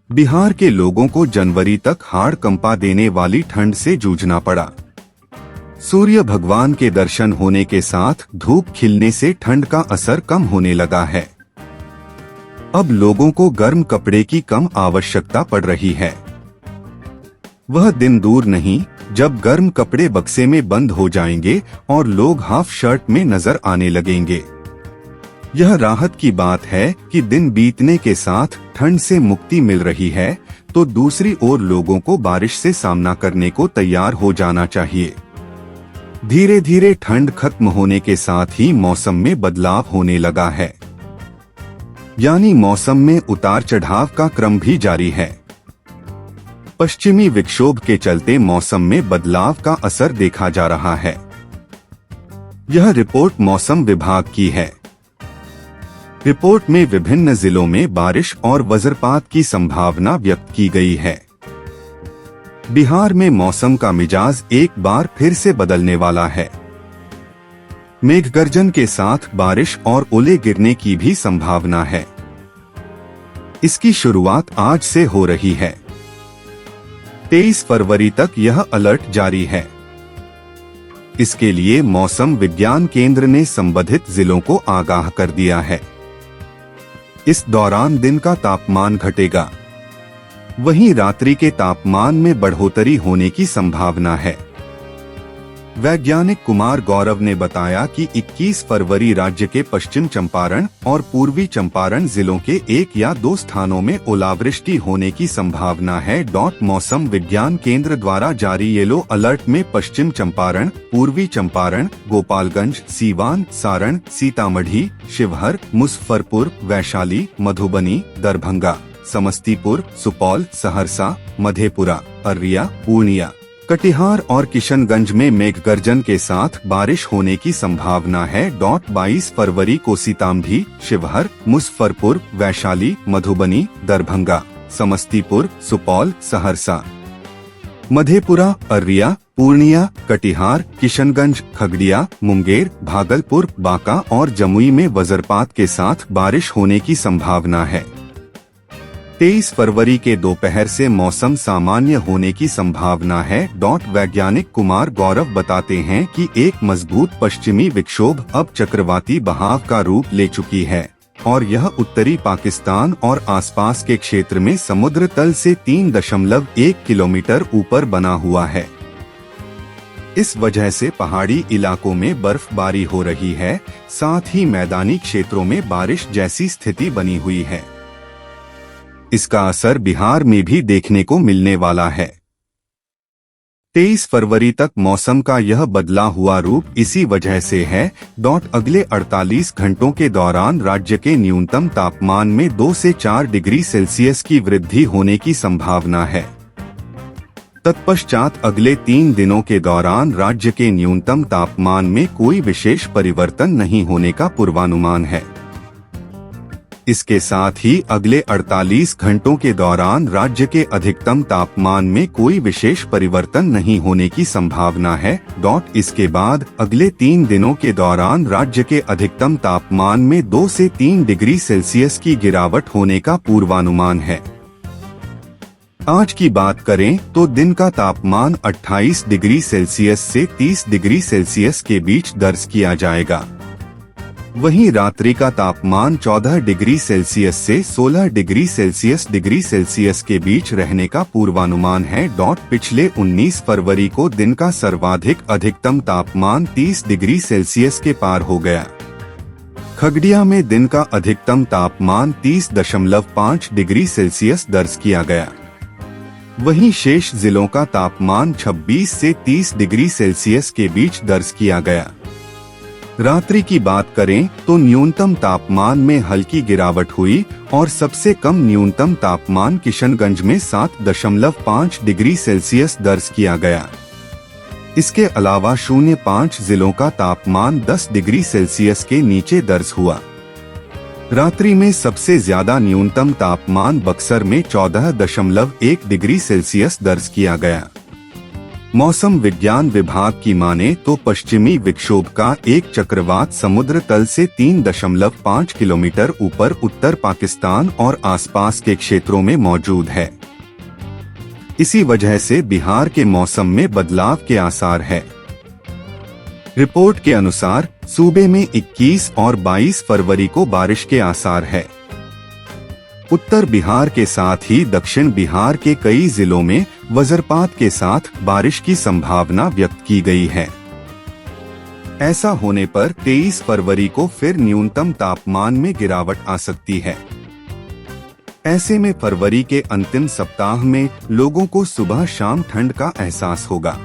बिहार के लोगों को जनवरी तक हाड़ कंपा देने वाली ठंड से जूझना पड़ा। सूर्य भगवान के दर्शन होने के साथ धूप खिलने से ठंड का असर कम होने लगा है। अब लोगों को गर्म कपड़े की कम आवश्यकता पड़ रही है। वह दिन दूर नहीं जब गर्म कपड़े बक्से में बंद हो जाएंगे और लोग हाफ शर्ट में नजर आने लगेंगे। यह राहत की बात है कि दिन बीतने के साथ ठंड से मुक्ति मिल रही है, तो दूसरी ओर लोगों को बारिश से सामना करने को तैयार हो जाना चाहिए। धीरे धीरे ठंड खत्म होने के साथ ही मौसम में बदलाव होने लगा है, यानी मौसम में उतार चढ़ाव का क्रम भी जारी है। पश्चिमी विक्षोभ के चलते मौसम में बदलाव का असर देखा जा रहा है। यह रिपोर्ट मौसम विभाग की है। रिपोर्ट में विभिन्न जिलों में बारिश और वज्रपात की संभावना व्यक्त की गई है। बिहार में मौसम का मिजाज एक बार फिर से बदलने वाला है। मेघगर्जन के साथ बारिश और ओले गिरने की भी संभावना है। इसकी शुरुआत आज से हो रही है। 23 फरवरी तक यह अलर्ट जारी है। इसके लिए मौसम विज्ञान केंद्र ने संबंधित जिलों को आगाह कर दिया है। इस दौरान दिन का तापमान घटेगा, वहीं रात्रि के तापमान में बढ़ोतरी होने की संभावना है। वैज्ञानिक कुमार गौरव ने बताया कि 21 फरवरी राज्य के पश्चिम चंपारण और पूर्वी चंपारण जिलों के 1 या 2 स्थानों में ओलावृष्टि होने की संभावना है। मौसम विज्ञान केंद्र द्वारा जारी येलो अलर्ट में पश्चिम चंपारण, पूर्वी चंपारण, गोपालगंज, सीवान, सारण, सीतामढ़ी, शिवहर, मुजफ्फरपुर, वैशाली, मधुबनी, दरभंगा, समस्तीपुर, सुपौल, सहरसा, मधेपुरा, अररिया, पूर्णिया, कटिहार और किशनगंज में मेघगर्जन के साथ बारिश होने की संभावना है। 22 फरवरी को सीतामढ़ी, शिवहर, मुजफ्फरपुर, वैशाली, मधुबनी, दरभंगा, समस्तीपुर, सुपौल, सहरसा, मधेपुरा, अररिया, पूर्णिया, कटिहार, किशनगंज, खगड़िया, मुंगेर, भागलपुर, बांका और जमुई में वज्रपात के साथ बारिश होने की संभावना है। 23 फरवरी के दोपहर से मौसम सामान्य होने की संभावना है। वैज्ञानिक कुमार गौरव बताते हैं कि एक मजबूत पश्चिमी विक्षोभ अब चक्रवाती बहाव का रूप ले चुकी है और यह उत्तरी पाकिस्तान और आसपास के क्षेत्र में समुद्र तल से 3.1 किलोमीटर ऊपर बना हुआ है। इस वजह से पहाड़ी इलाकों में बर्फबारी हो रही है, साथ ही मैदानी क्षेत्रों में बारिश जैसी स्थिति बनी हुई है। इसका असर बिहार में भी देखने को मिलने वाला है। 23 फरवरी तक मौसम का यह बदला हुआ रूप इसी वजह से है। अगले 48 घंटों के दौरान राज्य के न्यूनतम तापमान में 2 से 4 डिग्री सेल्सियस की वृद्धि होने की संभावना है। तत्पश्चात अगले 3 दिनों के दौरान राज्य के न्यूनतम तापमान में कोई विशेष परिवर्तन नहीं होने का पूर्वानुमान है। इसके साथ ही अगले 48 घंटों के दौरान राज्य के अधिकतम तापमान में कोई विशेष परिवर्तन नहीं होने की संभावना है। इसके बाद अगले 3 दिनों के दौरान राज्य के अधिकतम तापमान में 2 से 3 डिग्री सेल्सियस की गिरावट होने का पूर्वानुमान है। आज की बात करें तो दिन का तापमान 28 डिग्री सेल्सियस से 30 डिग्री सेल्सियस के बीच दर्ज किया जाएगा। वहीं रात्रि का तापमान 14 डिग्री सेल्सियस से 16 डिग्री सेल्सियस के बीच रहने का पूर्वानुमान है। पिछले 19 फरवरी को दिन का सर्वाधिक अधिकतम तापमान 30 डिग्री सेल्सियस के पार हो गया। खगड़िया में दिन का अधिकतम तापमान 30.5 डिग्री सेल्सियस दर्ज किया गया। वहीं शेष जिलों का तापमान 26 से 30 डिग्री सेल्सियस के बीच दर्ज किया गया। रात्रि की बात करें तो न्यूनतम तापमान में हल्की गिरावट हुई और सबसे कम न्यूनतम तापमान किशनगंज में 7.5 डिग्री सेल्सियस दर्ज किया गया। इसके अलावा 0.5 जिलों का तापमान 10 डिग्री सेल्सियस के नीचे दर्ज हुआ। रात्रि में सबसे ज्यादा न्यूनतम तापमान बक्सर में 14.1 डिग्री सेल्सियस दर्ज किया गया। मौसम विज्ञान विभाग की माने तो पश्चिमी विक्षोभ का एक चक्रवात समुद्र तल से 3.5 किलोमीटर ऊपर उत्तर पाकिस्तान और आसपास के क्षेत्रों में मौजूद है। इसी वजह से बिहार के मौसम में बदलाव के आसार है। रिपोर्ट के अनुसार सूबे में 21 और 22 फरवरी को बारिश के आसार है। उत्तर बिहार के साथ ही दक्षिण बिहार के कई जिलों में वज्रपात के साथ बारिश की संभावना व्यक्त की गई है। ऐसा होने पर 23 फरवरी को फिर न्यूनतम तापमान में गिरावट आ सकती है। ऐसे में फरवरी के अंतिम सप्ताह में लोगों को सुबह शाम ठंड का एहसास होगा।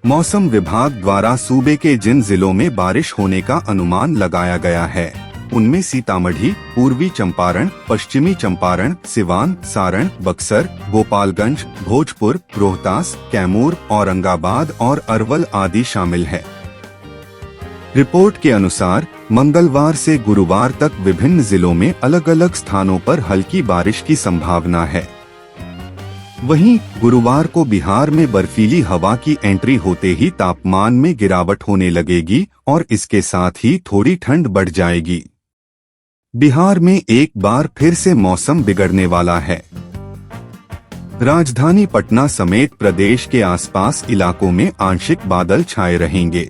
मौसम विभाग द्वारा सूबे के जिन जिलों में बारिश होने का अनुमान लगाया गया है उनमें सीतामढ़ी, पूर्वी चंपारण, पश्चिमी चंपारण, सिवान, सारण, बक्सर, गोपालगंज, भोजपुर, रोहतास, कैमूर, औरंगाबाद और अरवल आदि शामिल है। रिपोर्ट के अनुसार मंगलवार से गुरुवार तक विभिन्न जिलों में अलग अलग स्थानों पर हल्की बारिश की संभावना है। वहीं गुरुवार को बिहार में बर्फीली हवा की एंट्री होते ही तापमान में गिरावट होने लगेगी और इसके साथ ही थोड़ी ठंड बढ़ जाएगी। बिहार में एक बार फिर से मौसम बिगड़ने वाला है। राजधानी पटना समेत प्रदेश के आसपास इलाकों में आंशिक बादल छाए रहेंगे।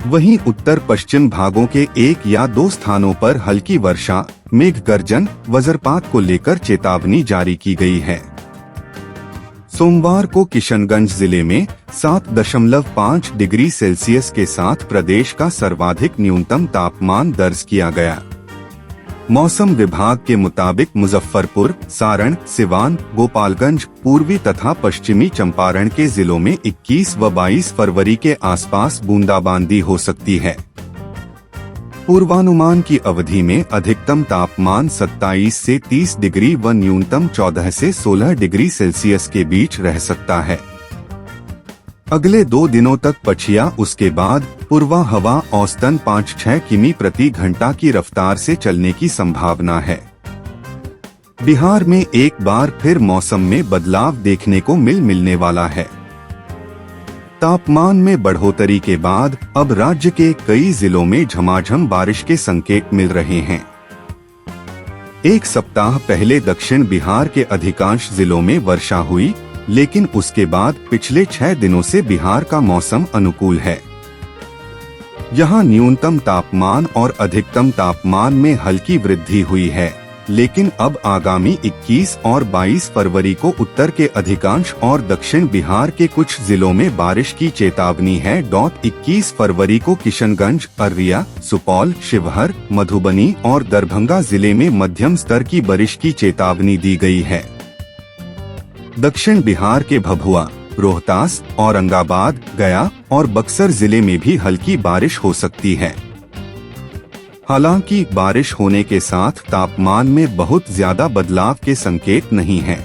वहीं उत्तर पश्चिम भागों के 1 या 2 स्थानों पर हल्की वर्षा, मेघ गर्जन, वज्रपात को लेकर चेतावनी जारी की गई है। सोमवार को किशनगंज जिले में 7.5 डिग्री सेल्सियस के साथ प्रदेश का सर्वाधिक न्यूनतम तापमान दर्ज किया गया। मौसम विभाग के मुताबिक मुजफ्फरपुर, सारण, सिवान, गोपालगंज, पूर्वी तथा पश्चिमी चंपारण के जिलों में 21 व 22 फरवरी के आसपास बूंदाबांदी हो सकती है। पूर्वानुमान की अवधि में अधिकतम तापमान 27 से 30 डिग्री व न्यूनतम 14 से 16 डिग्री सेल्सियस के बीच रह सकता है। अगले 2 दिनों तक पछिया, उसके बाद पूर्वा हवा औसतन 5-6 किमी प्रति घंटा की रफ्तार से चलने की संभावना है। बिहार में एक बार फिर मौसम में बदलाव देखने को मिलने वाला है। तापमान में बढ़ोतरी के बाद अब राज्य के कई जिलों में झमाझम बारिश के संकेत मिल रहे हैं। एक सप्ताह पहले दक्षिण बिहार के अधिकांश जिलों में वर्षा हुई, लेकिन उसके बाद पिछले 6 दिनों से बिहार का मौसम अनुकूल है। यहाँ न्यूनतम तापमान और अधिकतम तापमान में हल्की वृद्धि हुई है, लेकिन अब आगामी 21 और 22 फरवरी को उत्तर के अधिकांश और दक्षिण बिहार के कुछ जिलों में बारिश की चेतावनी है। 21 फरवरी को किशनगंज, अररिया, सुपौल, शिवहर, मधुबनी और दरभंगा जिले में मध्यम स्तर की बारिश की चेतावनी दी गई है। दक्षिण बिहार के भभुआ, रोहतास, औरंगाबाद, गया और बक्सर जिले में भी हल्की बारिश हो सकती है। हालांकि बारिश होने के साथ तापमान में बहुत ज्यादा बदलाव के संकेत नहीं हैं।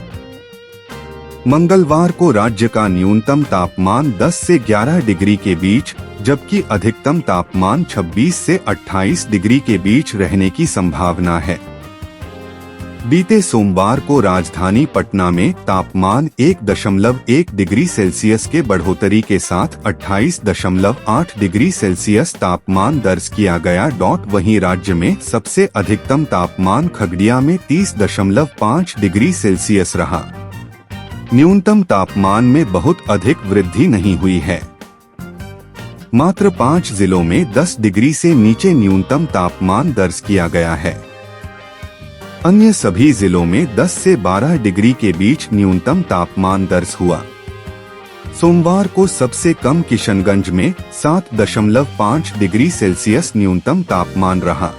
मंगलवार को राज्य का न्यूनतम तापमान 10 से 11 डिग्री के बीच, जबकि अधिकतम तापमान 26 से 28 डिग्री के बीच रहने की संभावना है। बीते सोमवार को राजधानी पटना में तापमान 1.1 डिग्री सेल्सियस के बढ़ोतरी के साथ 28.8 डिग्री सेल्सियस तापमान दर्ज किया गया। वहीं राज्य में सबसे अधिकतम तापमान खगड़िया में 30.5 डिग्री सेल्सियस रहा। न्यूनतम तापमान में बहुत अधिक वृद्धि नहीं हुई है। मात्र 5 जिलों में 10 डिग्री से नीचे न्यूनतम तापमान दर्ज किया गया है। अन्य सभी जिलों में 10 से 12 डिग्री के बीच न्यूनतम तापमान दर्ज हुआ। सोमवार को सबसे कम किशनगंज में 7.5 डिग्री सेल्सियस न्यूनतम तापमान रहा।